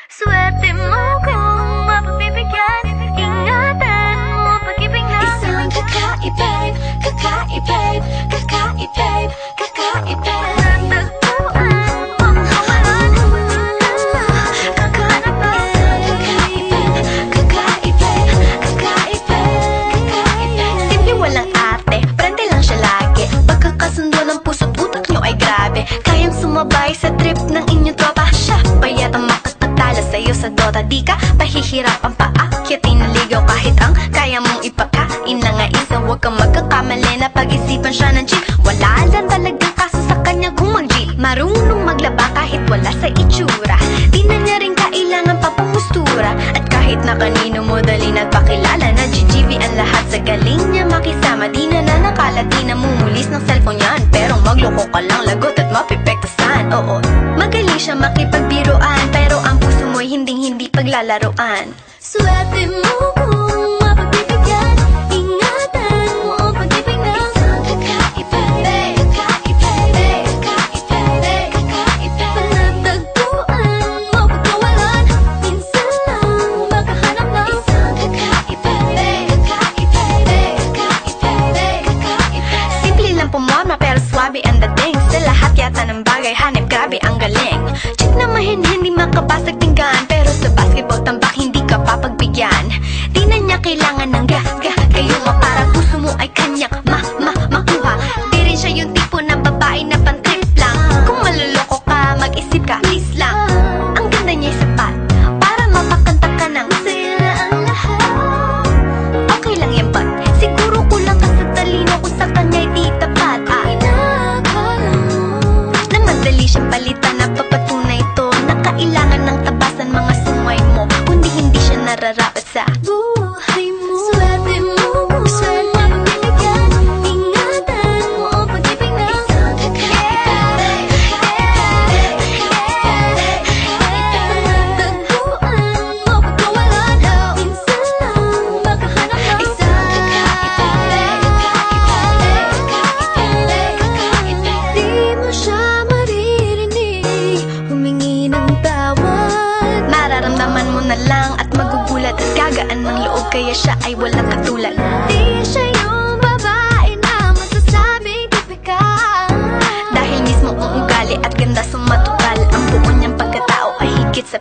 Swerte mo kung mapagbibigyan. Ingatan mo pag-ibig na Isang kakaibig, kakaibig, kakaibig, kakaibig. natagpuan mo kawalan. Kakahanap ba? Simple walang ate, prende lang siya lagi. Pagkakasundo ng puso't utak nyo ay grabe. Kayang sumabay sa trip ng inyong tropa. Siya pa yata makapagtala sa'yo sa Dota. Di ka pahihirapan pa akyatin ng ligaw. Kahit ang kaya mong ipakain lang nga isa. Huwag kang magkakamali na pag-isipan siya ng chill. Wala lang talagang kaso sa kanya kung mag-G. Marunong maglaba kahit wala sa itsura. Di na niya rin kailangan pa pamustura. At kahit na kanino mo dali nagpakilala na GGV ang lahat sa galing niya makisama. Di na nakala, di na mumulis ng cellphone yan. Pero magloko ka lang, lagot at mapipektasan. Oo, magaling siya makipagbiruan. Pero ang puso mo'y hindi paglalaroan. Swerte mo kung mapagbibigyan. Ingatan mo ang pag-ibig na Isang kakaibig, kakaibig, kakaibig, kakaibig. natagpuan mo pagkawalan. Minsan lang makahanap ng Isang kakaibig, kakaibig, kakaibig, kakaibig. Simple lang pumorma pero swabe ang dating. Sa lahat yata ng bagay hanip, grabe ang galing. Chick na mahin, hindi makabasag tinggan. Pero sa basketball tambak, hindi ka papagbigyan. Di na niya kailangan ng kayo para puso mo ay kanyang makuha. Di rin siya yung tipo ng babae na pantrip lang. Kung maluloko ka, mag-isip ka, please lang. Ang ganda niya'y sapat para mapakanta ka ng sila ang lahat. okay lang yan ba? Siguro kulang ka sa talino kung sa kanya'y di tapat. Inakala mo Na madali siyang palitan na papatunay ito na kailangan ng tabasan mga sungay mo. Kundi hindi siya nararapat sa buhay mo. Swerte mo kung mapagbibigyan. Ingatan mo ang pag-ibig na Isang kakaibig, natagpuan mo pagkawalan. Minsan lang makahanap ng isang kakaibig, di mo siya maririnig humingi ng tawad. mararamdaman mo na lang at magugulat at gagaan ng loob kaya siya ay walang katulad. Di siya yung babae na masasabing tipikal. Dahil mismo ang ugali at ganda sumatotal. Ang buo niyang pagkatao ay higit sa